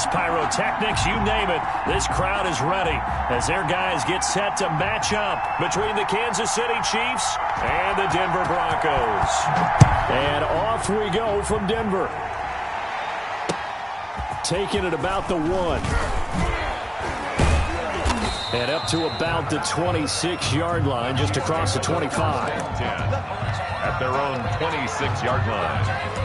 lights, pyrotechnics, you name it. This crowd is ready as their guys get set to match up between the Kansas City Chiefs and the Denver Broncos. And off we go from Denver. Taking it about the 1. And up to about the 26-yard line, just across the 25. 10 at their own 26-yard line.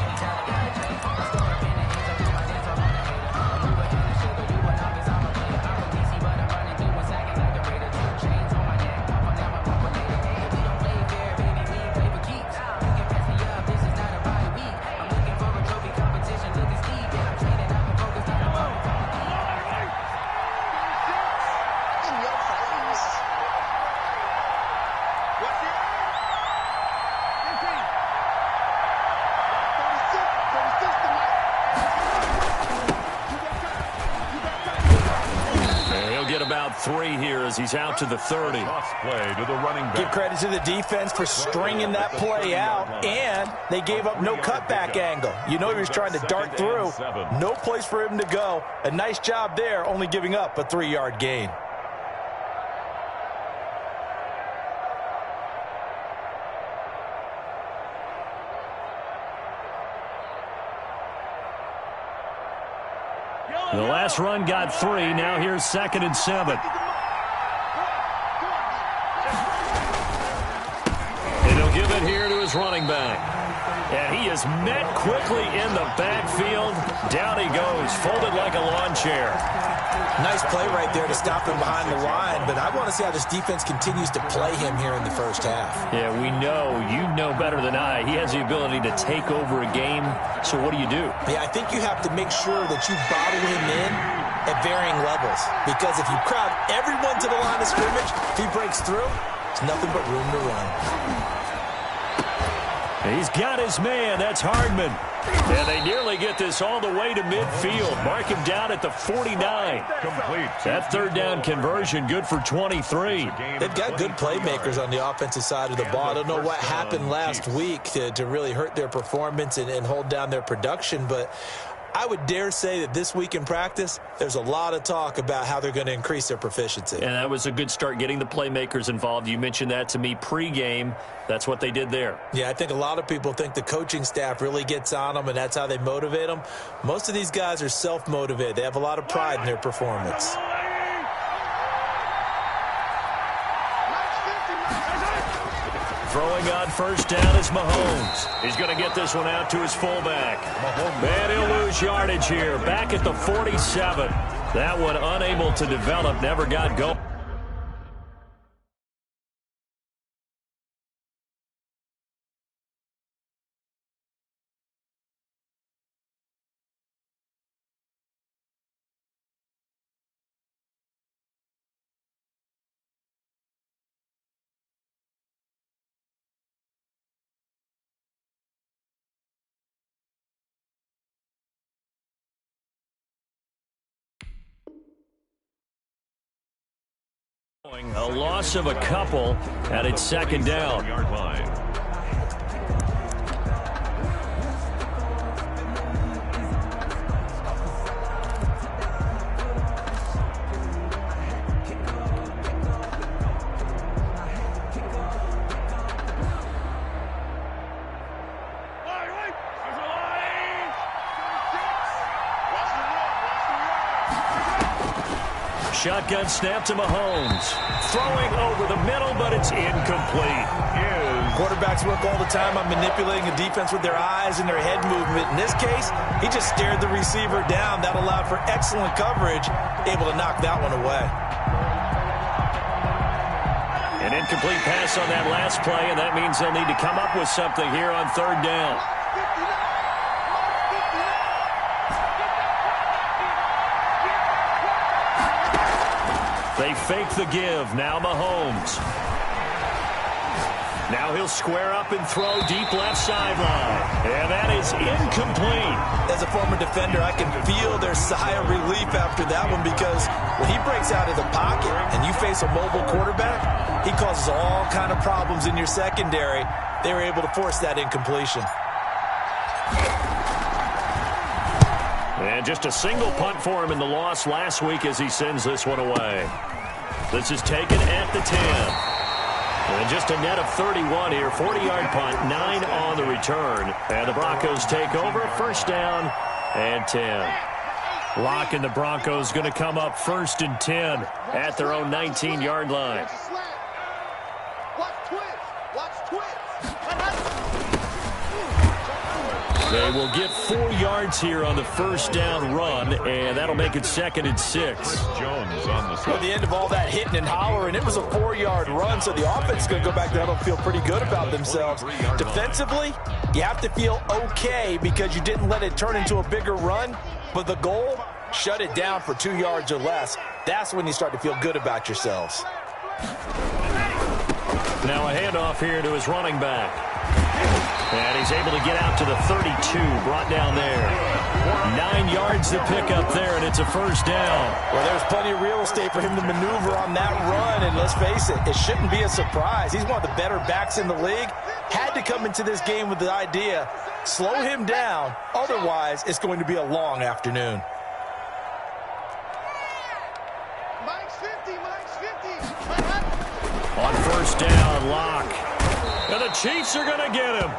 About 3 here as he's out to the 30. Play to the running back. Give credit to the defense for stringing that play out, and they gave up no cutback angle. You know he was trying to dart through. No place for him to go. A nice job there, only giving up a 3-yard gain. The last run got 3. Now here's 2nd and 7. And he'll give it here to his running back. And he is met quickly in the backfield. Down he goes, folded like a lawn chair. Nice play right there to stop him behind the line, but I want to see how this defense continues to play him here in the first half. Yeah, we know. You know better than I. He has the ability to take over a game, so what do you do? Yeah, I think you have to make sure that you bottle him in at varying levels, because if you crowd everyone to the line of scrimmage, if he breaks through, there's nothing but room to run. He's got his man. That's Hardman. And they nearly get this all the way to midfield. Mark him down at the 49. Complete. That 3rd down conversion good for 23. They've got good playmakers on the offensive side of the ball. I don't know what happened last week to really hurt their performance and hold down their production, but I would dare say that this week in practice, there's a lot of talk about how they're going to increase their proficiency. And that was a good start, getting the playmakers involved. You mentioned that to me pregame. That's what they did there. Yeah, I think a lot of people think the coaching staff really gets on them, and that's how they motivate them. Most of these guys are self-motivated. They have a lot of pride in their performance. Throwing on 1st down is Mahomes. He's going to get this one out to his fullback. And he'll lose yardage here. Back at the 47. That one unable to develop, never got going. A loss of a couple, and it's 2nd down. Yard line. Shotgun snap to Mahomes. Throwing over the middle, but it's incomplete. Quarterbacks work all the time on manipulating the defense with their eyes and their head movement. In this case, he just stared the receiver down. That allowed for excellent coverage, able to knock that one away. An incomplete pass on that last play, and that means they'll need to come up with something here on 3rd down. They fake the give. Now Mahomes. Now he'll square up and throw deep left sideline. And that is incomplete. As a former defender, I can feel their sigh of relief after that one, because when he breaks out of the pocket and you face a mobile quarterback, he causes all kind of problems in your secondary. They were able to force that incompletion. And just a single punt for him in the loss last week as he sends this one away. This is taken at the 10. And just a net of 31 here. 40-yard punt, 9 on the return. And the Broncos take over. First down and 10. Locke and the Broncos going to come up 1st and 10 at their own 19-yard line. They will get 4 yards here on the first down run, and that'll make it 2nd and 6. Jones on the At the end of all that hitting and hollering, it was a 4-yard run, so the offense is going to go back there and feel pretty good about themselves. Defensively, you have to feel okay because you didn't let it turn into a bigger run, but the goal, shut it down for 2 yards or less. That's when you start to feel good about yourselves. Now a handoff here to his running back. And he's able to get out to the 32, brought down there. 9 yards to pick up there, and it's a first down. Well, there's plenty of real estate for him to maneuver on that run, and let's face it, it shouldn't be a surprise. He's one of the better backs in the league. Had to come into this game with the idea, slow him down, otherwise it's going to be a long afternoon. On first down, Locke. And the Chiefs are going to get him.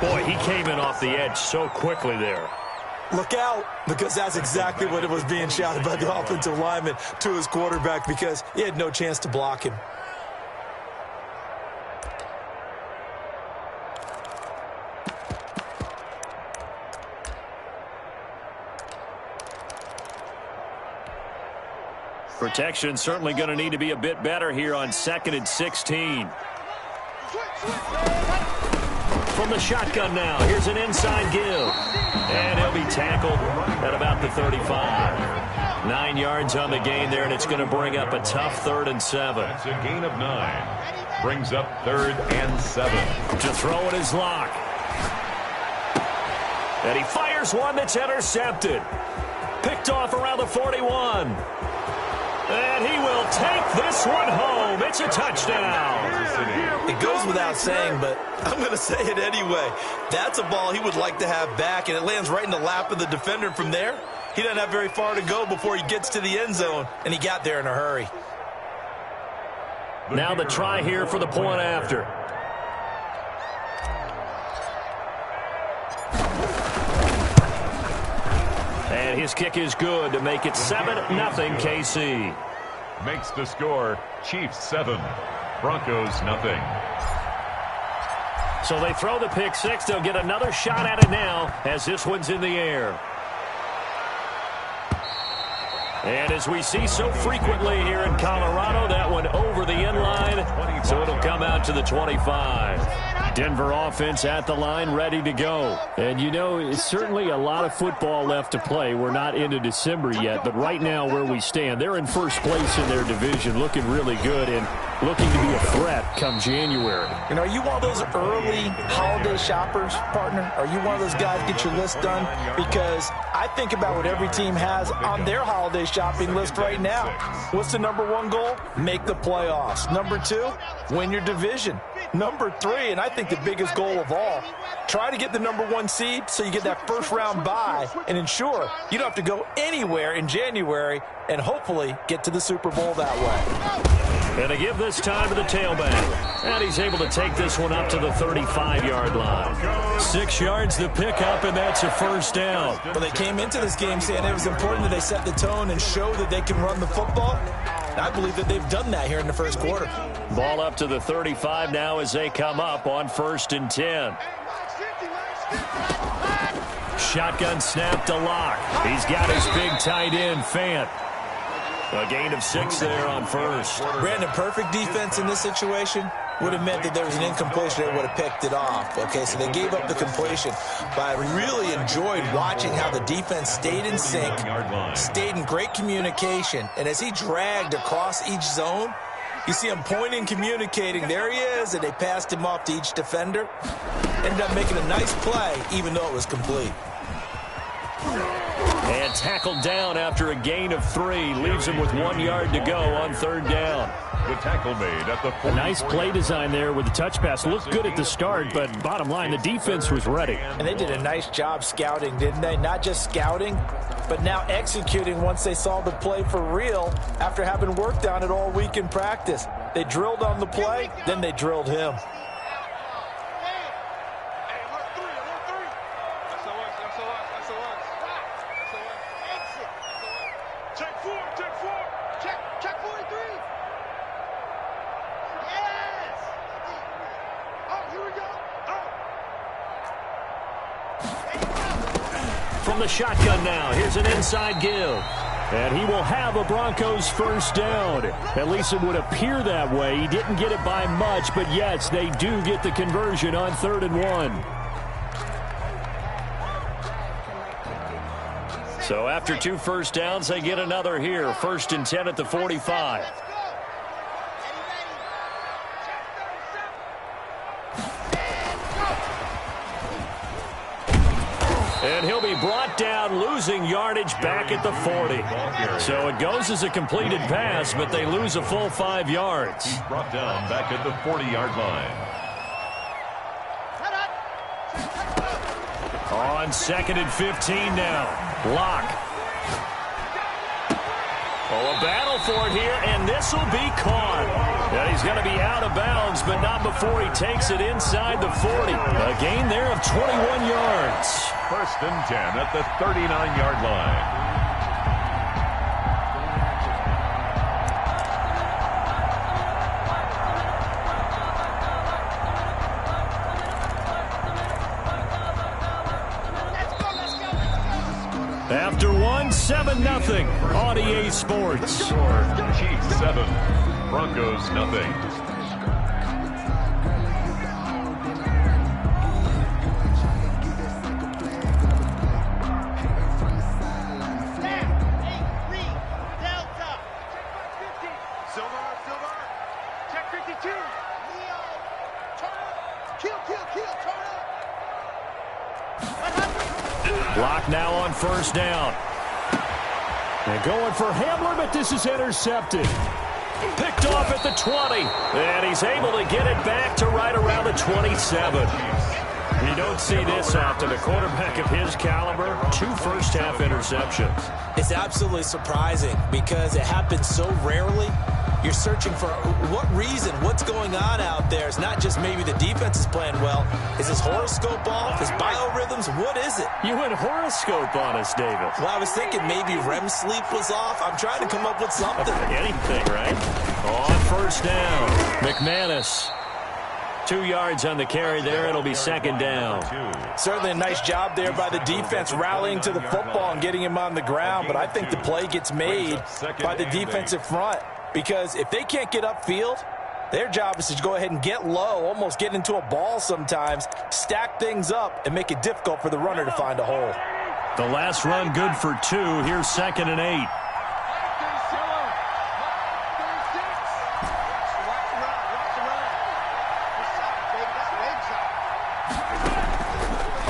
Boy, he came in off the edge so quickly there. Look out, because that's exactly what it was being shouted by the offensive lineman to his quarterback because he had no chance to block him. Protection certainly going to need to be a bit better here on 2nd and 16. From the shotgun now, here's an inside give. And he'll be tackled at about the 35. 9 yards on the gain there, and it's going to bring up a tough 3rd and 7. That's a gain of 9. Brings up 3rd and 7. To throw it is Locke. And he fires one that's intercepted. Picked off around the 41. And he will take this one home. It's a touchdown. It goes without saying, but I'm going to say it anyway. That's a ball he would like to have back, and it lands right in the lap of the defender. From there, he doesn't have very far to go before he gets to the end zone, and he got there in a hurry. Now the try here for the point after. And his kick is good to make it 7-0 KC. Makes the score Chiefs 7, Broncos nothing. So they throw the pick six. They'll get another shot at it now as this one's in the air. And as we see so frequently here in Colorado, that one over the end line, so it'll come out to the 25. Denver offense at the line, ready to go. And, you know, it's certainly a lot of football left to play. We're not into December yet, but right now where we stand, they're in first place in their division, looking really good and looking to be a threat come January. And are you one of those early holiday shoppers, partner? Are you one of those guys get your list done? Because I think about what every team has on their holiday shopping list right now. What's the number one goal? Make the playoffs. Number 2, win your division. Number 3, and I think the biggest goal of all, try to get the number 1 seed so you get that first round bye and ensure you don't have to go anywhere in January and hopefully get to the Super Bowl that way. And to give this time to the tailback. And he's able to take this one up to the 35-yard line. 6 yards to pick up, and that's a first down. Well, they came into this game saying it was important that they set the tone and show that they can run the football. And I believe that they've done that here in the first quarter. Ball up to the 35 now as they come up on 1st and 10. Shotgun snap to Locke. He's got his big tight end, Fant. A gain of 6 there on first. Brandon, perfect defense in this situation would have meant that there was an incompletion that would have picked it off. Okay, so they gave up the completion. But I really enjoyed watching how the defense stayed in sync, stayed in great communication. And as he dragged across each zone, you see him pointing, communicating. There he is, and they passed him off to each defender. Ended up making a nice play, even though it was complete. And tackled down after a gain of 3. Leaves him with 1 yard to go on 3rd down. The tackle made at the 44. A nice play design there with the touch pass. Looked good at the start, but bottom line, the defense was ready. And they did a nice job scouting, didn't they? Not just scouting, but now executing once they saw the play for real after having worked on it all week in practice. They drilled on the play, then they drilled him. From the shotgun now, here's an inside give. And he will have a Broncos first down. At least it would appear that way. He didn't get it by much, but yes, they do get the conversion on 3rd and 1. So after 2 first downs, they get another here. 1st and 10 at the 45. And he'll be brought down, losing yardage back at the 40. So it goes as a completed pass, but they lose a full 5 yards. He's brought down back at the 40-yard line. On 2nd and 15 now. Block. Oh, a battle for it here, and this will be caught. And he's going to be out of bounds, but not before he takes it inside the 40. A gain there of 21 yards. 1st and 10 at the 39-yard line. After 1, 7-0 on EA Sports. Score, Chiefs 7, Broncos nothing. Block now on 1st down. And going for Hamler, but this is intercepted. Picked off at the 20. And he's able to get it back to right around the 27. You don't see this often. A quarterback of his caliber, 2 first-half interceptions. It's absolutely surprising because it happens so rarely. You're searching for what reason, what's going on out there. It's not just maybe the defense is playing well. Is his horoscope off? His biorhythms? What is it? You went horoscope on us, David. Well, I was thinking maybe REM sleep was off. I'm trying to come up with something. Anything, right? On 1st down, McManus. 2 yards on the carry there. It'll be 2nd down. Certainly a nice job there by the defense rallying to the football and getting him on the ground. But I think the play gets made by the defensive front. Because if they can't get upfield, their job is to go ahead and get low, almost get into a ball sometimes, stack things up, and make it difficult for the runner to find a hole. The last run good for 2. Here's 2nd and 8.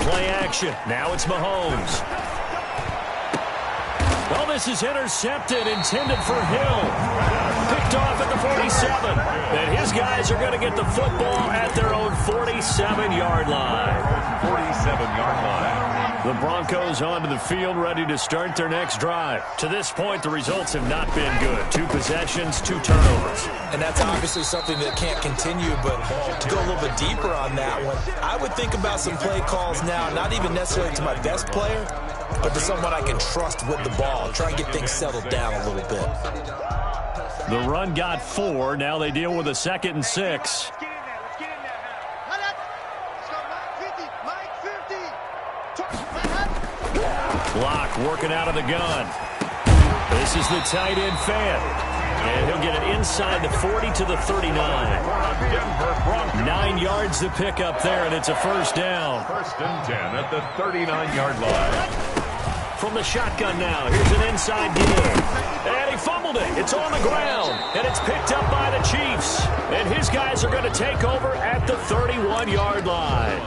Play action. Now it's Mahomes. Well, this is intercepted, intended for Hill. Picked off at the 47. And his guys are going to get the football at their own 47-yard line. 47-yard line. The Broncos onto the field, ready to start their next drive. To this point, the results have not been good. 2 possessions, 2 turnovers. And that's obviously something that can't continue, but to go a little bit deeper on that one, I would think about some play calls now, not even necessarily to my best player, but to someone I can trust with the ball. Try and get things settled down a little bit. The run got 4. Now they deal with a 2nd and 6. Block working out of the gun. This is the tight end fan. And he'll get it inside the 40 to the 39. 9 yards to pick up there, and it's a first down. 1st and 10 at the 39-yard line. From the shotgun now, here's an inside deal. And he fumbled it. It's on the ground, and it's picked up by the Chiefs. And his guys are going to take over at the 31-yard line.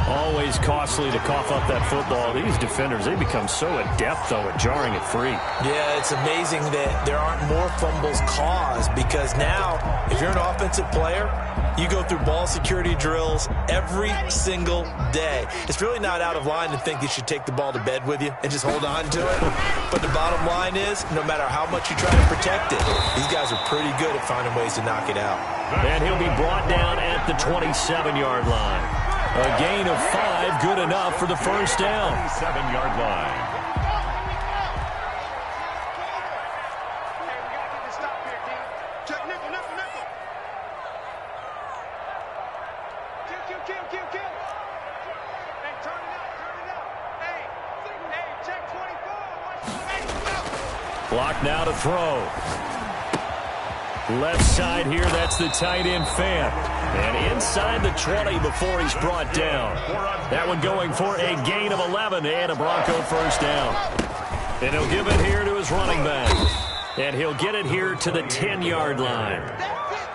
Always costly to cough up that football. These defenders, they become so adept, though, at jarring it free. Yeah, it's amazing that there aren't more fumbles caused because now, if you're an offensive player, you go through ball security drills every single day. It's really not out of line to think you should take the ball to bed with you and just hold on to it. But the bottom line is, no matter how much you try to protect it, these guys are pretty good at finding ways to knock it out. And he'll be brought down at the 27-yard line. A gain of 5, good enough for the first down. 27-yard line. Block now to throw. Left side here, that's the tight end Fant. And inside the 20 before he's brought down. That one going for a gain of 11 and a Bronco first down. And he'll give it here to his running back. And he'll get it here to the 10-yard line.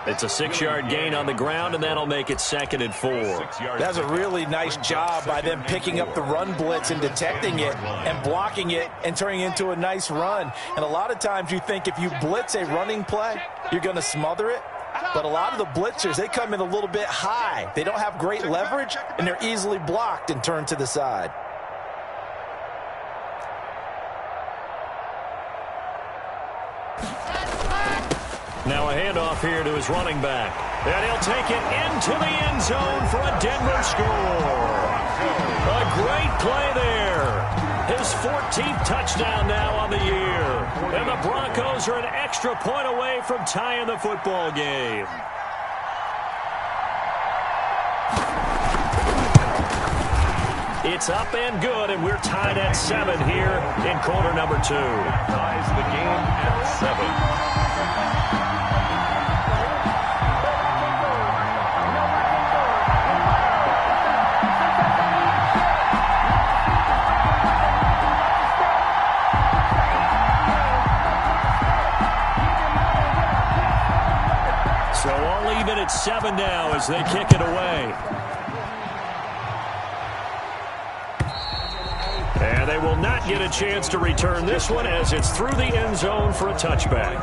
It's a 6-yard gain on the ground, and that'll make it 2nd and 4. That's a really nice job by them picking up the run blitz and detecting it and blocking it and turning it into a nice run. And a lot of times you think if you blitz a running play, you're going to smother it. But a lot of the blitzers, they come in a little bit high. They don't have great leverage, and they're easily blocked and turned to the side. Now a handoff here to his running back. And he'll take it into the end zone for a Denver score. A great play there. His 14th touchdown now on the year. And the Broncos are an extra point away from tying the football game. It's up and good, and we're tied at 7 here in quarter number 2. Ties the game at 7. So all even at 7 now as they kick it away. And they will not get a chance to return this one as it's through the end zone for a touchback.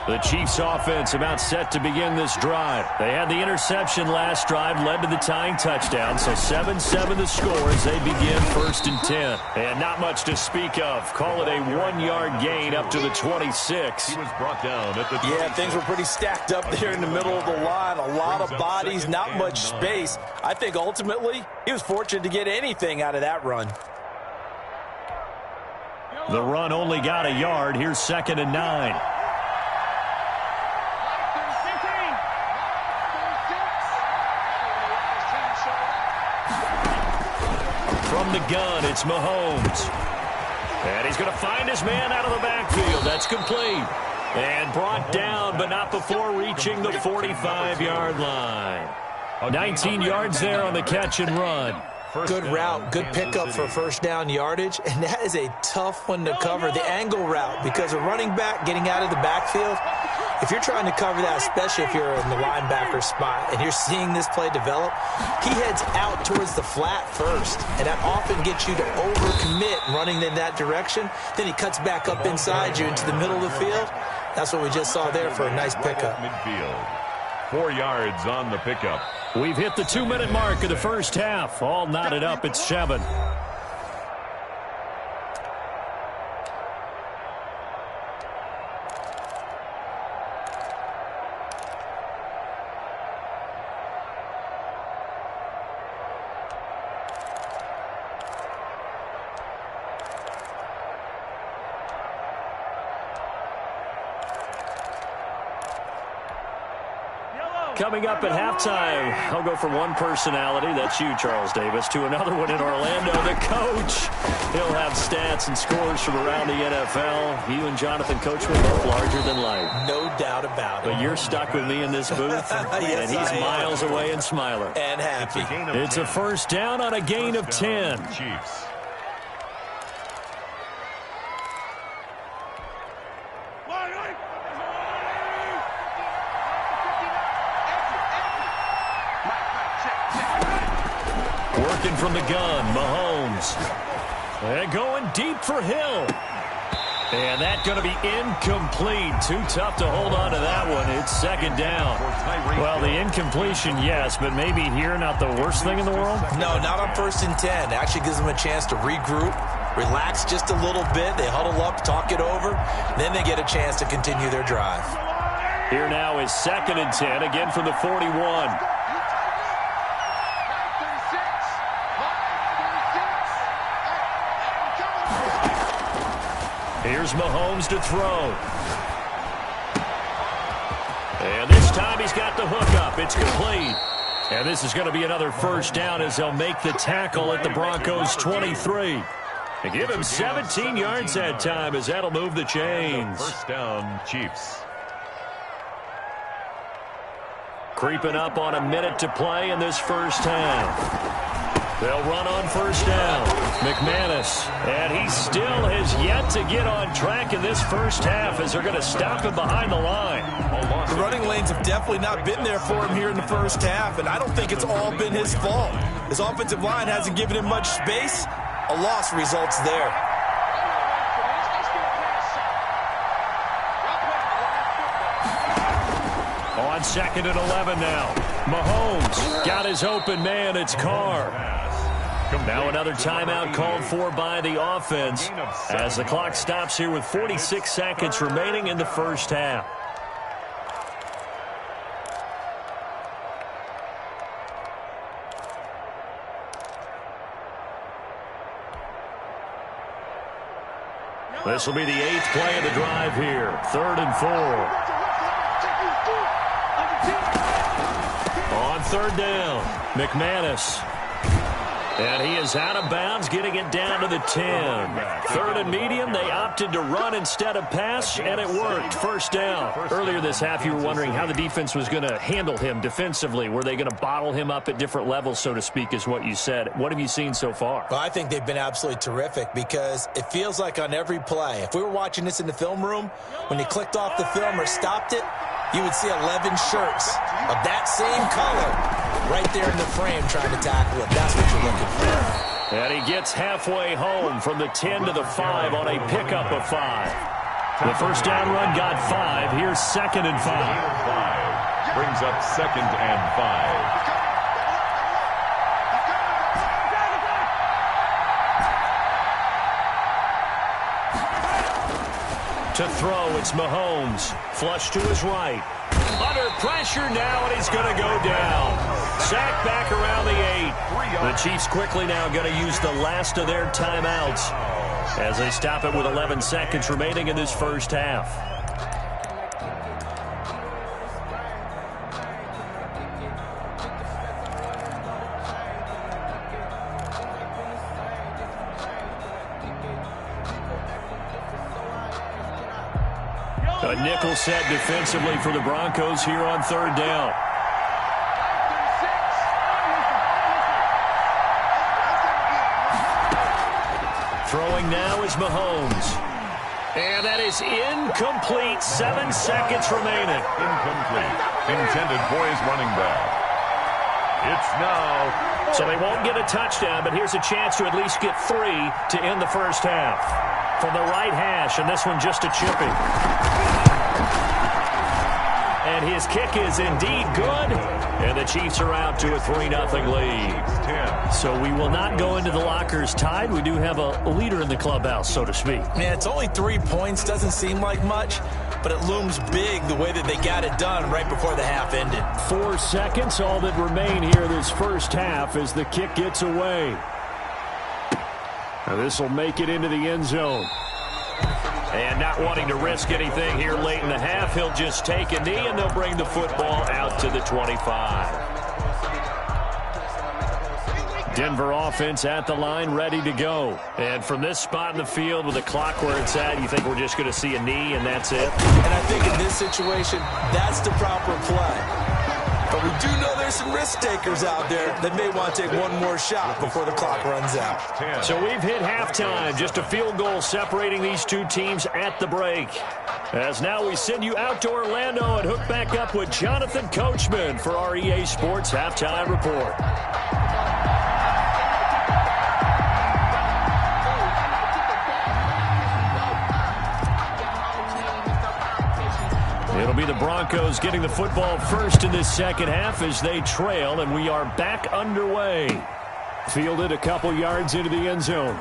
The Chiefs offense about set to begin this drive. They had the interception last drive, led to the tying touchdown. So 7-7 the score as they begin 1st and 10. And not much to speak of. Call it a 1-yard gain up to the 26. He was brought down at the 26. Yeah, things were pretty stacked up there in the middle of the line. A lot of bodies, not much space. I think ultimately he was fortunate to get anything out of that run. The run only got a yard. Here's 2nd and 9. From the gun, it's Mahomes. And he's going to find his man out of the backfield. That's complete. And brought down, but not before reaching the 45-yard line. 19 yards there on the catch and run. Good route, good pickup for first down yardage, and that is a tough one to cover, the angle route, because a running back getting out of the backfield, if you're trying to cover that, especially if you're in the linebacker spot and you're seeing this play develop, he heads out towards the flat first, and that often gets you to overcommit running in that direction. Then he cuts back up inside you into the middle of the field. That's what we just saw there for a nice pickup. Midfield. 4 yards on the pickup. We've hit the 2-minute mark of the first half. All knotted up at 7. Coming up at halftime, I'll go from one personality, that's you, Charles Davis, to another one in Orlando, the coach. He'll have stats and scores from around the NFL. You and Jonathan Coachman both larger than life. No doubt about it. But you're stuck with me in this booth, yes, and he's miles away and smiling. And happy. It's a first down on a gain of 10. Chiefs. Working from the gun, Mahomes. And going deep for Hill. And that's going to be incomplete. Too tough to hold on to that one. It's second down. Well, the incompletion, yes, but maybe here not the worst thing in the world? No, not on 1st and 10. Actually gives them a chance to regroup, relax just a little bit. They huddle up, talk it over. Then they get a chance to continue their drive. Here now is 2nd and 10, again from the 41. Here's Mahomes to throw. And this time he's got the hook up. It's complete. And this is going to be another first down as they'll make the tackle at the Broncos' 23. They give him 17 yards that time as that'll move the chains. First down, Chiefs. Creeping up on a minute to play in this first half. They'll run on first down. McManus. And he still has yet to get on track in this first half as they're going to stop him behind the line. The running lanes have definitely not been there for him here in the first half, and I don't think it's all been his fault. His offensive line hasn't given him much space. A loss results there. On 2nd and 11 now. Mahomes got his open man. It's Carr. Now another timeout called for by the offense as the clock stops here with 46 seconds remaining in the first half. This will be the 8th play of the drive here. 3rd and 4. On 3rd down, McManus. And he is out of bounds, getting it down to the 10. 3rd and medium, they opted to run instead of pass, and it worked. First down. Earlier this half, you were wondering how the defense was going to handle him defensively. Were they going to bottle him up at different levels, so to speak, is what you said. What have you seen so far? Well, I think they've been absolutely terrific because it feels like on every play, if we were watching this in the film room, when you clicked off the film or stopped it, you would see 11 shirts of that same color right there in the frame trying to tackle it. That's what you're looking for. And he gets halfway home from the 10 to the 5 on a pickup of 5. The first down run got 5. Here's 2nd and 5. Brings up 2nd and 5. To throw, it's Mahomes. Flush to his right. Under pressure now, and he's going to go down. Sacked back around the 8. The Chiefs quickly now going to use the last of their timeouts as they stop it with 11 seconds remaining in this first half. A nickel set defensively for the Broncos here on 3rd down. Throwing now is Mahomes. And that is incomplete. 7 seconds remaining. Incomplete. Intended for his running back. It's now. So they won't get a touchdown, but here's a chance to at least get 3 to end the first half. From the right hash, and this one just a chipping. And his kick is indeed good. And the Chiefs are out to a 3-0 lead. So we will not go into the lockers tied. We do have a leader in the clubhouse, so to speak. Yeah, it's only 3 points. Doesn't seem like much, but it looms big the way that they got it done right before the half ended. 4 seconds, all that remain here this first half as the kick gets away. Now this will make it into the end zone. And not wanting to risk anything here late in the half, he'll just take a knee, and they'll bring the football out to the 25. Denver offense at the line, ready to go. And from this spot in the field with the clock where it's at, you think we're just going to see a knee and that's it? And I think in this situation, that's the proper play. But we do know there's some risk takers out there that may want to take one more shot before the clock runs out. So we've hit halftime. Just a field goal separating these two teams at the break. As now we send you out to Orlando and hook back up with Jonathan Coachman for our EA Sports Halftime Report. Broncos getting the football first in this second half as they trail, and we are back underway. Fielded a couple yards into the end zone.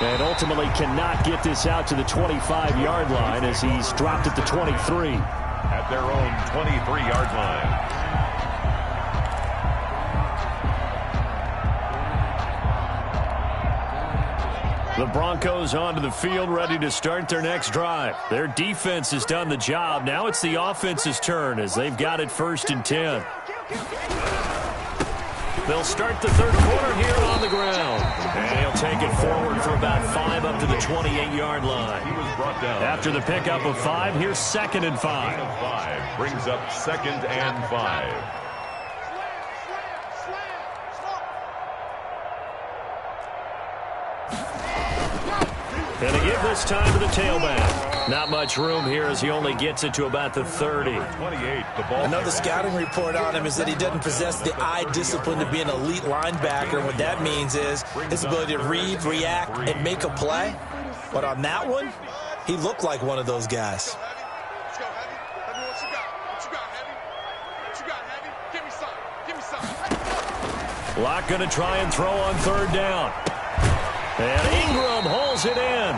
And ultimately cannot get this out to the 25-yard line as he's dropped at the 23. At their own 23-yard line. The Broncos onto the field, ready to start their next drive. Their defense has done the job. Now it's the offense's turn as they've got it 1st and 10. They'll start the third quarter here on the ground. And he'll take it forward for about 5 up to the 28-yard line. He was brought down. After the pickup of 5, here's 2nd and 5. 5 brings up 2nd and 5. And to give this time to the tailback. Not much room here as he only gets it to about the 30. 28, the ball. Another scouting report on him is that he doesn't possess the eye discipline to be an elite linebacker. And what that means is his ability to read, react, and make a play. But on that one, he looked like one of those guys. Locke going to try and throw on 3rd down. And Ingram holds it in.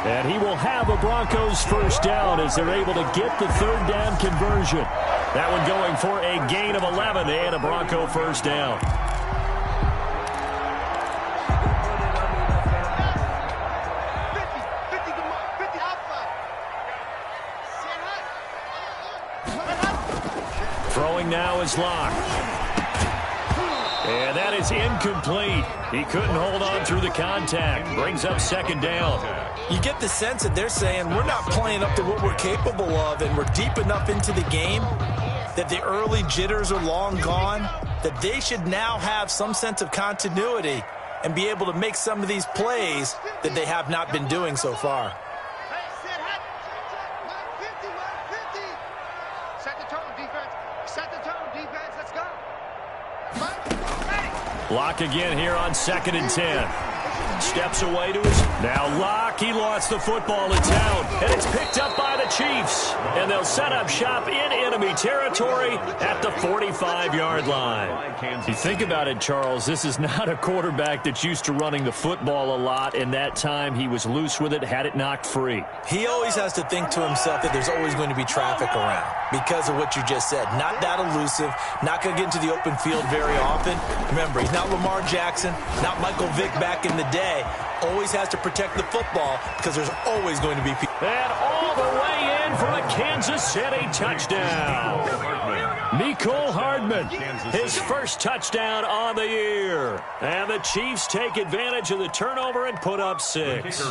And he will have a Broncos first down as they're able to get the 3rd down conversion. That one going for a gain of 11 and a Bronco first down. Throwing now is Locke. And that is incomplete. He couldn't hold on through the contact. Brings up 2nd down. You get the sense that they're saying we're not playing up to what we're capable of, and we're deep enough into the game that the early jitters are long gone, that they should now have some sense of continuity and be able to make some of these plays that they have not been doing so far. Locke again here on 2nd and 10. Steps away to his... Now Locke, he lost the football. It's out, and it's picked up by the Chiefs. And they'll set up shop in enemy territory at the 45-yard line. You think about it, Charles, this is not a quarterback that's used to running the football a lot, and that time he was loose with it, had it knocked free. He always has to think to himself that there's always going to be traffic around because of what you just said. Not that elusive, not going to get into the open field very often. Remember, he's not Lamar Jackson, not Michael Vick back in the day. Always has to protect the football because there's always going to be people. And all the way in for a Kansas City touchdown. Mecole Hardman, his first touchdown on the year. And the Chiefs take advantage of the turnover and put up 6.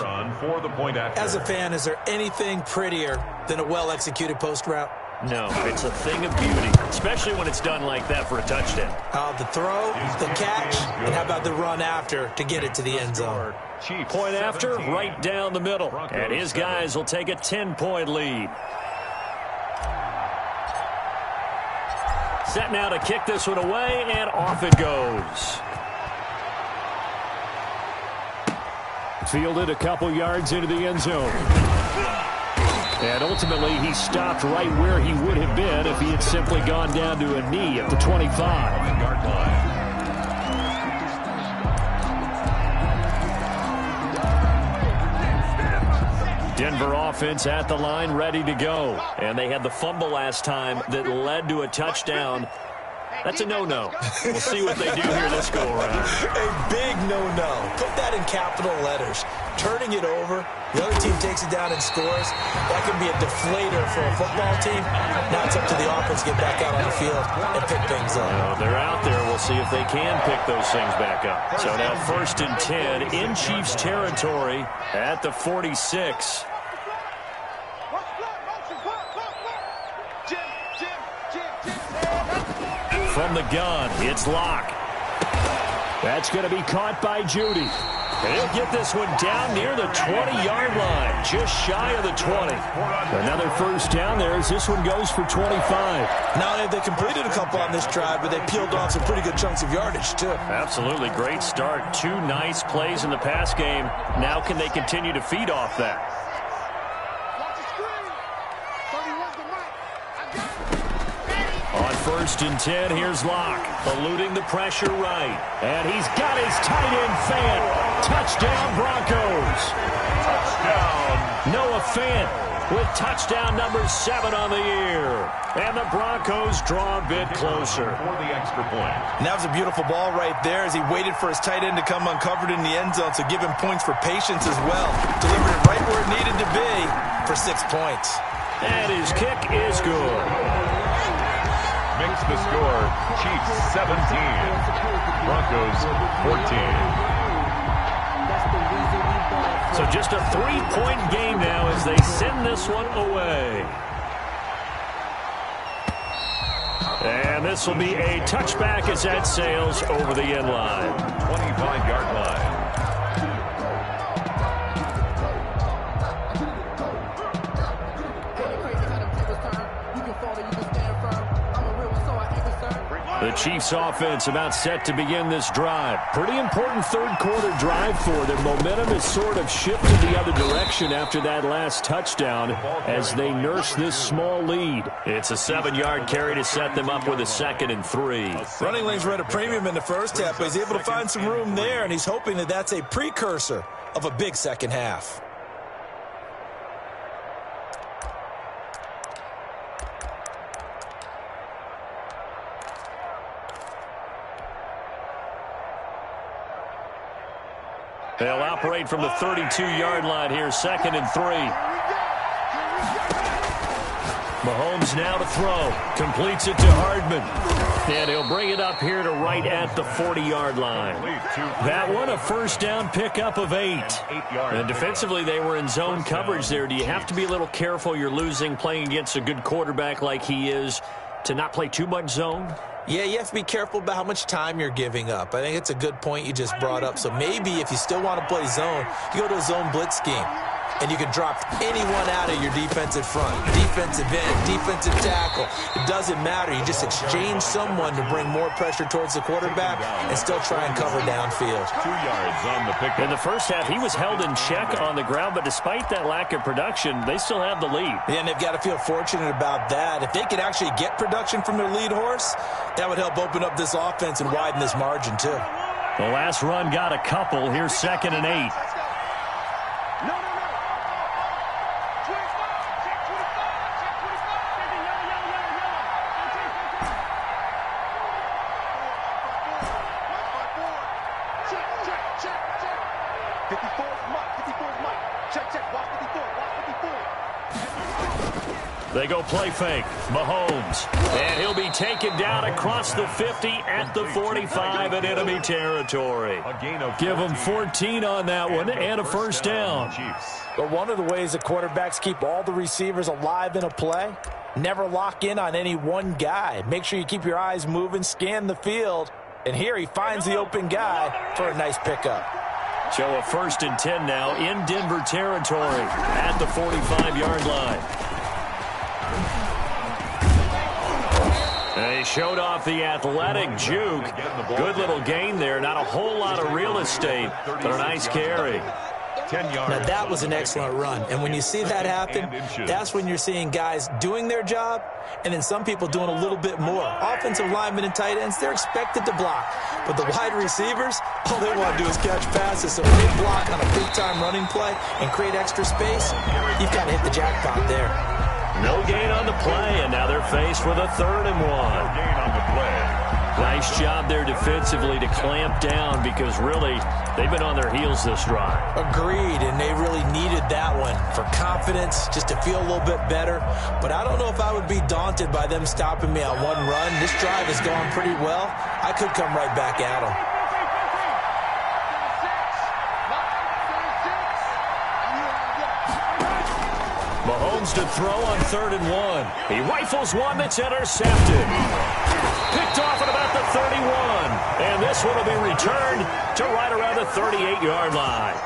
As a fan, is there anything prettier than a well-executed post route? No, it's a thing of beauty, especially when it's done like that for a touchdown. The throw, the catch, and how about the run after to get it to the end zone? Point after, right down the middle. And his guys will take a 10-point lead. Set now to kick this one away, and off it goes. Fielded a couple yards into the end zone. And ultimately, he stopped right where he would have been if he had simply gone down to a knee at the 25-yard line. Denver offense at the line, ready to go. And they had the fumble last time that led to a touchdown. That's a no-no. We'll see what they do here this go-around. A big no-no. Put that in capital letters. Turning it over, the other team takes it down and scores. That can be a deflator for a football team. Now it's up to the offense to get back out on the field and pick things up. Well, they're out there. We'll see if they can pick those things back up. So now 1st and 10 in Chiefs territory at the 46. From the gun, it's Locke. That's going to be caught by Judy. And he'll get this one down near the 20-yard line, just shy of the 20. Another first down there as this one goes for 25. Now they completed a couple on this drive, but they peeled off some pretty good chunks of yardage, too. Absolutely. Great start. 2 nice plays in the pass game. Now can they continue to feed off that? 1st and 10. Here's Locke, eluding the pressure right. And he's got his tight end Fant. Touchdown, Broncos. Touchdown. Noah Fant with touchdown number 7 on the year. And the Broncos draw a bit closer. For the extra point. And that was a beautiful ball right there as he waited for his tight end to come uncovered in the end zone, so give him points for patience as well. Delivered it right where it needed to be for 6 points. And his kick is good. Makes the score Chiefs 17, Broncos 14. So just a 3-point game now as they send this one away. And this will be a touchback as that sails over the end line. 25-yard line. The Chiefs offense about set to begin this drive. Pretty important third-quarter drive for them. Momentum has sort of shifted the other direction after that last touchdown as they nurse this small lead. It's a 7-yard carry to set them up with a 2nd and 3. Running lanes were at a premium in the first half, but he's able to find some room there, and he's hoping that that's a precursor of a big second half. They'll operate from the 32-yard line here, 2nd and 3. Mahomes now to throw. Completes it to Hardman. And he'll bring it up here to right at the 40-yard line. That one, a first down pickup of 8. And defensively, they were in zone coverage there. Do you have to be a little careful? You're losing playing against a good quarterback like he is to not play too much zone? Yeah, you have to be careful about how much time you're giving up. I think it's a good point you just brought up. So maybe if you still want to play zone, you go to a zone blitz scheme. And you can drop anyone out of your defensive front, defensive end, defensive tackle. It doesn't matter. You just exchange someone to bring more pressure towards the quarterback and still try and cover downfield. 2 yards on the pick. In the first half, he was held in check on the ground, but despite that lack of production, they still have the lead. Yeah, and they've got to feel fortunate about that. If they could actually get production from their lead horse, that would help open up this offense and widen this margin too. The last run got a couple. Here's 2nd and 8. They go play fake. Mahomes. And he'll be taken down across the 50 at the 45 in enemy territory. Give him 14 on that one and a first down. But one of the ways the quarterbacks keep all the receivers alive in a play, never lock in on any one guy. Make sure you keep your eyes moving, scan the field. And here he finds the open guy for a nice pickup. So a 1st and 10 now in Denver territory at the 45-yard line. They showed off the athletic juke. Good little gain there. Not a whole lot of real estate, but a nice carry. 10 yards. Now, that was an excellent run. And when you see that happen, that's when you're seeing guys doing their job and then some people doing a little bit more. Offensive linemen and tight ends, they're expected to block. But the wide receivers, all they want to do is catch passes. So if they block on a big-time running play and create extra space, you've got to hit the jackpot there. No gain on the play, and now they're faced with a 3rd and 1. No gain on the play. Nice job there defensively to clamp down because really they've been on their heels this drive. Agreed, and they really needed that one for confidence, just to feel a little bit better. But I don't know if I would be daunted by them stopping me on one run. This drive has gone pretty well. I could come right back at them. Mahomes to throw on 3rd and 1. He rifles one that's intercepted. picked off at about the 31. And this one will be returned to right around the 38-yard line.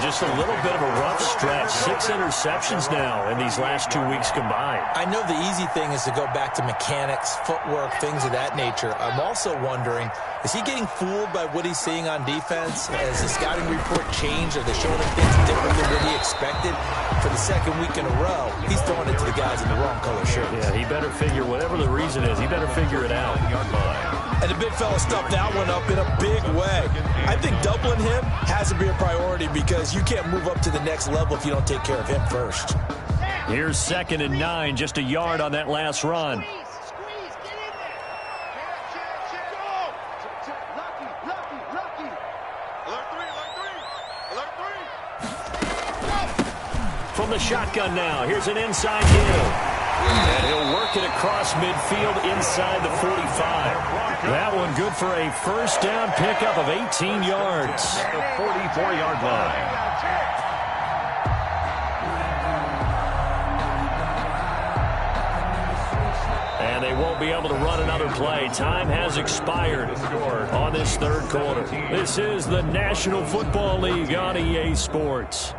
Just a little bit of a rough stretch. 6 interceptions now in these last 2 weeks combined. I know the easy thing is to go back to mechanics, footwork, things of that nature. I'm also wondering, is he getting fooled by what he's seeing on defense? Has the scouting report changed? Are they showing him things different than what he expected? For the second week in a row, he's throwing it to the guys in the wrong color shirts. Yeah, he better figure, whatever the reason is, he better figure it out. And the big fella stuffed that one up in a big way. I think doubling him has to be a priority because you can't move up to the next level if you don't take care of him first. Here's 2nd and 9, just a yard on that last run. From the shotgun now, here's an inside give. And he'll work it across midfield inside the 45. That one good for a first down pickup of 18 yards. The 44-yard line. And they won't be able to run another play. Time has expired on this third quarter. This is the National Football League on EA Sports.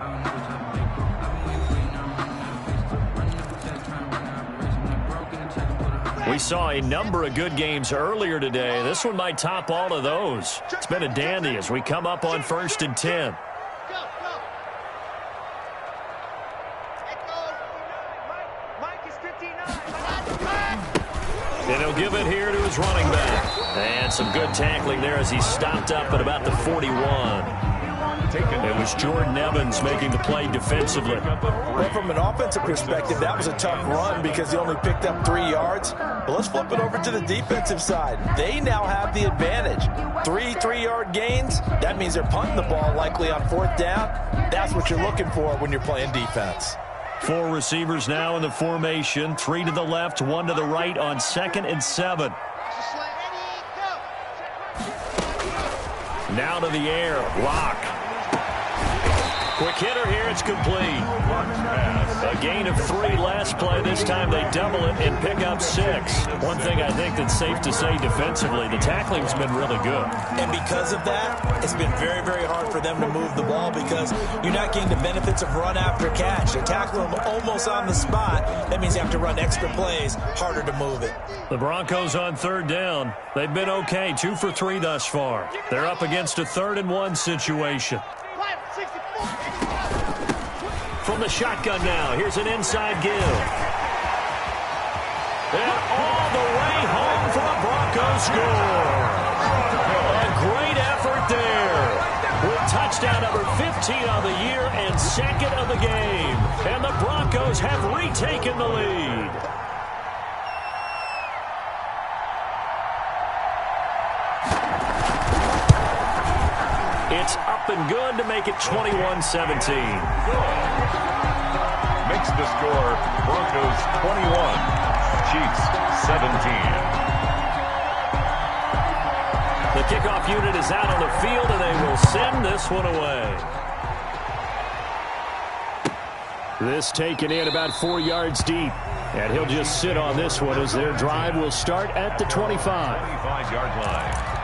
We saw a number of good games earlier today. This one might top all of those. It's been a dandy as we come up on 1st and 10. And he'll give it here to his running back. And some good tackling there as he stopped up at about the 41. It was Jordan Evans making the play defensively. Well, from an offensive perspective, that was a tough run because he only picked up 3 yards. But let's flip it over to the defensive side. They now have the advantage. 3 3-yard gains, that means they're punting the ball likely on 4th down. That's what you're looking for when you're playing defense. 4 receivers now in the formation. 3 to the left, 1 to the right on 2nd and 7. Now to the air. Lock. Quick hitter here. It's complete. A gain of 3 last play. This time they double it and pick up 6. One thing I think that's safe to say defensively, the tackling's been really good. And because of that, it's been very, very hard for them to move the ball because you're not getting the benefits of run after catch. They're tackling them almost on the spot. That means you have to run extra plays, harder to move it. The Broncos on 3rd down. They've been okay, 2 for 3 thus far. They're up against a 3rd and 1 situation. From the shotgun now, here's an inside give. And all the way home for a Broncos score. A great effort there. With touchdown number 15 on the year and 2nd of the game. And the Broncos have retaken the lead. It's up and good to make it 21-17. Makes the score Broncos 21, Chiefs 17. The kickoff unit is out on the field, and they will send this one away. This taken in about 4 yards deep. And he'll just sit on this one as their drive will start at the 25. 25-yard line.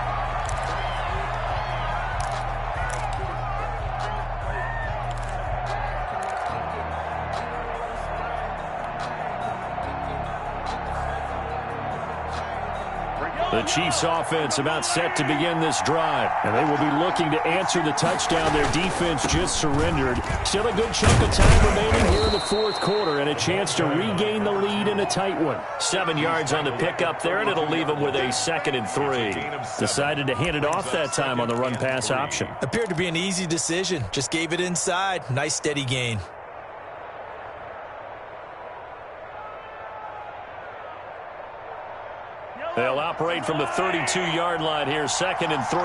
The Chiefs offense about set to begin this drive. And they will be looking to answer the touchdown their defense just surrendered. Still a good chunk of time remaining here in the 4th quarter and a chance to regain the lead in a tight one. 7 yards on the pickup there, and it'll leave them with a 2nd and 3. Decided to hand it off that time on the run-pass option. Appeared to be an easy decision. Just gave it inside. Nice steady gain. They'll operate from the 32-yard line here, 2nd and 3.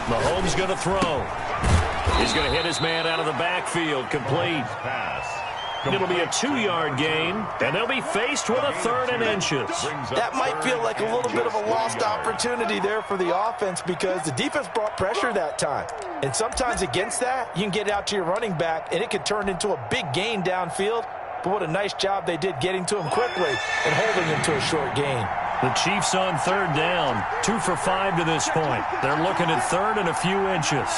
Mahomes going to throw. He's going to hit his man out of the backfield. Complete. It'll be a 2-yard gain, and they'll be faced with a 3rd and inches. That might feel like a little bit of a lost opportunity there for the offense because the defense brought pressure that time. And sometimes against that, you can get out to your running back, and it could turn into a big gain downfield. but what a nice job they did getting to him quickly and holding him to a short gain. The Chiefs on third down, 2 for 5 to this point. They're looking at third and a few inches.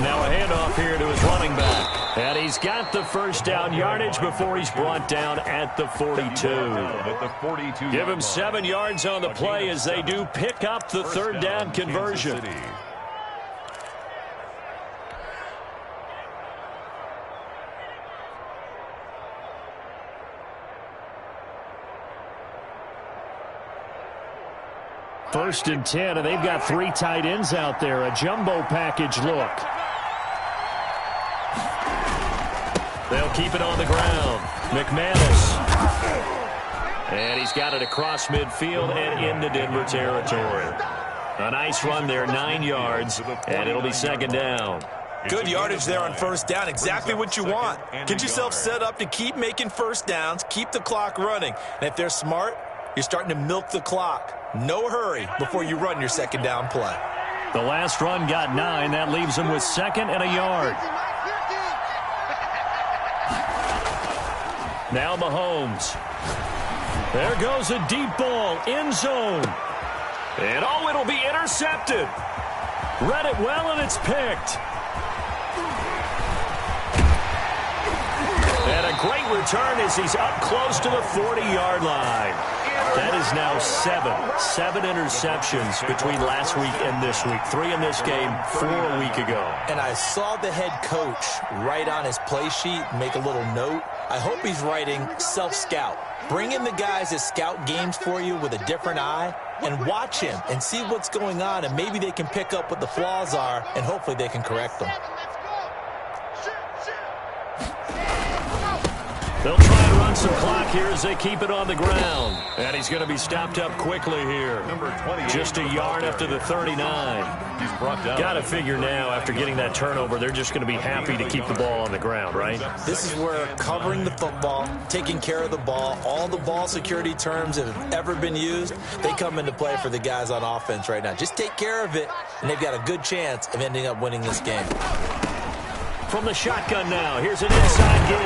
Now a handoff here to his running back. And he's got the first down yardage before he's brought down at the 42. Give him 7 yards on the play as they do pick up the third down conversion. First and 10, and they've got 3 tight ends out there. A jumbo package look. They'll keep it on the ground. McManus. And he's got it across midfield and into Denver territory. A nice run there, 9 yards, and it'll be second down. Good yardage there on first down. Exactly what you want. Get yourself set up to keep making first downs, keep the clock running. And if they're smart, you're starting to milk the clock. No hurry before you run your second down play. The last run got 9. That leaves him with 2nd and a yard. Now Mahomes. There goes a deep ball, end zone. And oh, it'll be intercepted. Read it well, and it's picked. And a great return as he's up close to the 40-yard line. That is now 7 interceptions between last week and this week. 3 in this game, 4 a week ago. And I saw the head coach write on his play sheet, make a little note. I hope he's writing self-scout. Bring in the guys that scout games for you with a different eye and watch him and see what's going on, and maybe they can pick up what the flaws are, and hopefully they can correct them. They'll try and run some clock here as they keep it on the ground. And he's going to be stopped up quickly here. Just a yard after the 39. Got to figure now, after getting that turnover, they're just going to be happy to keep the ball on the ground, right? This is where covering the football, taking care of the ball, all the ball security terms that have ever been used, they come into play for the guys on offense right now. Just take care of it, and they've got a good chance of ending up winning this game. From the shotgun now, here's an inside give.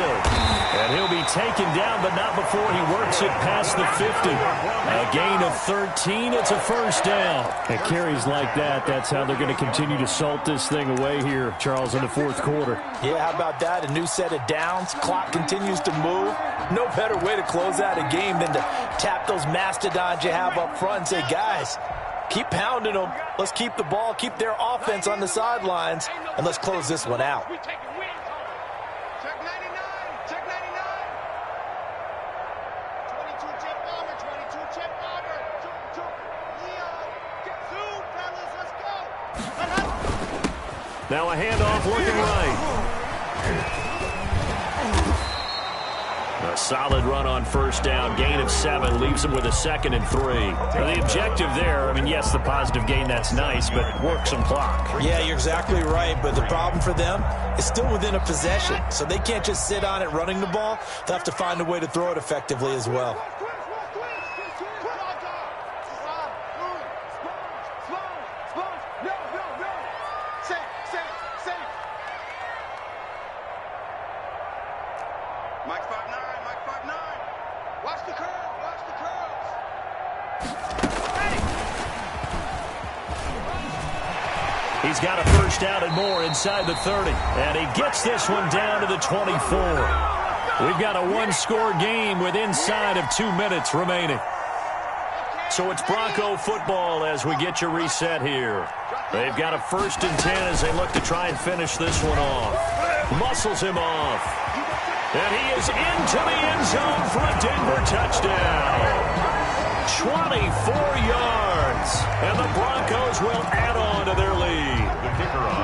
And he'll be taken down, but not before he works it past the 50. A gain of 13, it's a first down. And carries like that, that's how they're going to continue to salt this thing away here, Charles, in the fourth quarter. Yeah, how about that? A new set of downs. Clock continues to move. No better way to close out a game than to tap those mastodons you have up front and say, guys, keep pounding them. Let's keep the ball, keep their offense on the sidelines, and let's close this one out. Now a handoff looking right. A solid run on first down. Gain of 7 leaves him with a 2nd and 3. Now the objective there, I mean, yes, the positive gain, that's nice, but work some clock. Yeah, you're exactly right, but the problem for them is still within a possession. So they can't just sit on it running the ball. They'll have to find a way to throw it effectively as well. He's got a first down and more inside the 30. And he gets this one down to the 24. We've got a one-score game with inside of 2 minutes remaining. So it's Bronco football as we get you reset here. They've got a 1st and 10 as they look to try and finish this one off. Muscles him off. And he is into the end zone for a Denver touchdown. 24 yards. And the Broncos will add on to their lead.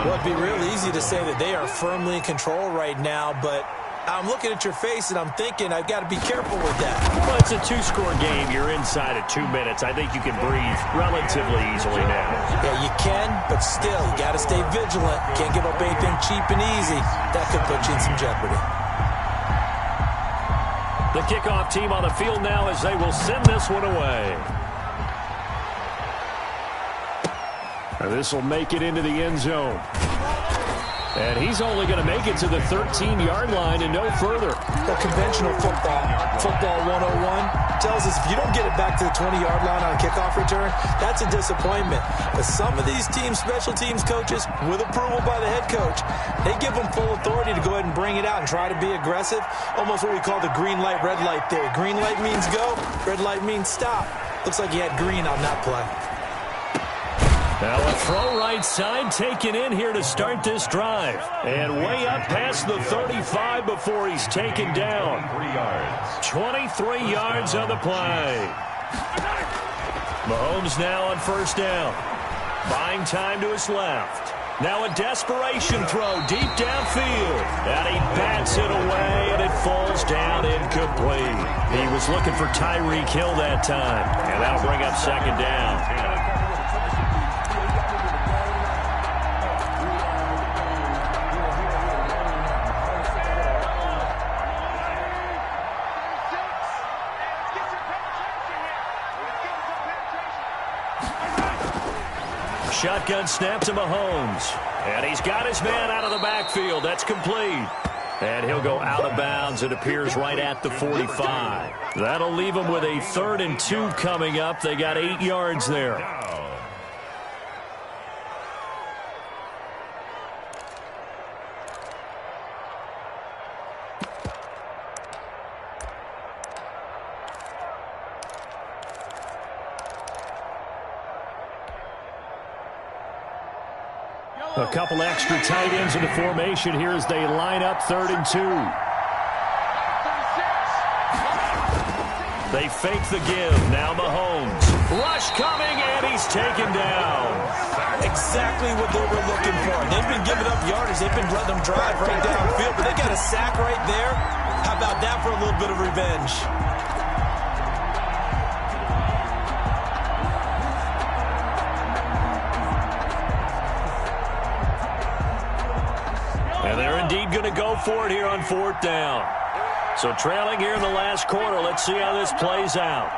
Well, it'd be real easy to say that they are firmly in control right now, but I'm looking at your face and I'm thinking I've got to be careful with that. Well, it's a 2-score game. You're inside at 2 minutes. I think you can breathe relatively easily now. Yeah, you can, but still, you got to stay vigilant. Can't give up anything cheap and easy. That could put you in some jeopardy. The kickoff team on the field now as they will send this one away. And this will make it into the end zone. And he's only going to make it to the 13-yard line and no further. The conventional football 101, tells us if you don't get it back to the 20-yard line on a kickoff return, that's a disappointment. But some of these special teams coaches, with approval by the head coach, they give them full authority to go ahead and bring it out and try to be aggressive. Almost what we call the green light, red light theory. Green light means go, red light means stop. Looks like he had green on that play. Now a throw right side taken in here to start this drive. And way up past the 35 before he's taken down. 23 yards on the play. Mahomes now on first down. Buying time to his left. Now a desperation throw deep downfield. And he bats it away, and it falls down incomplete. He was looking for Tyreek Hill that time. And that'll bring up second down. Shotgun snap to Mahomes. And he's got his man out of the backfield. That's complete. And he'll go out of bounds. It appears right at the 45. That'll leave him with a 3rd and 2 coming up. They got 8 yards there. A couple extra tight ends in the formation here as they line up 3rd and 2. They fake the give. Now Mahomes. Rush coming, and he's taken down. Exactly what they were looking for. They've been giving up yardage. They've been letting them drive right downfield, but they got a sack right there. How about that for a little bit of revenge? And they're indeed going to go for it here on 4th down. So trailing here in the last quarter. Let's see how this plays out.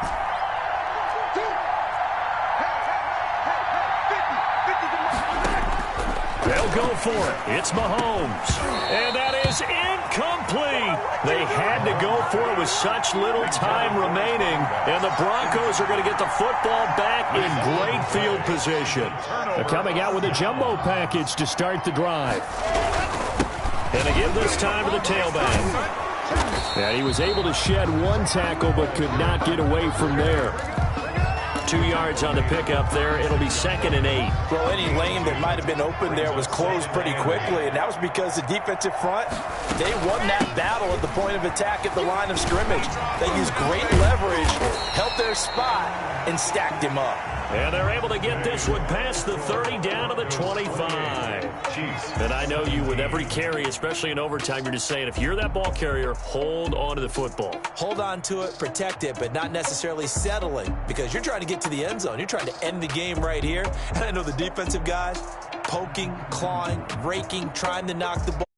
They'll go for it. It's Mahomes. And that is incomplete. They had to go for it with such little time remaining. And the Broncos are going to get the football back in great field position. They're coming out with a jumbo package to start the drive. And to give this time to the tailback. Yeah, he was able to shed one tackle but could not get away from there. 2 yards on the pickup there. It'll be 2nd and 8. Well, any lane that might have been open there was closed pretty quickly, and that was because the defensive front, they won that battle at the point of attack at the line of scrimmage. They used great leverage, held their spot, and stacked him up. And they're able to get this one past the 30 down to the 25. And I know you, with every carry, especially in overtime, you're just saying, if you're that ball carrier, hold on to the football. Hold on to it, protect it, but not necessarily settling, because you're trying to get to the end zone. You're trying to end the game right here. And I know the defensive guys poking, clawing, raking, trying to knock the ball.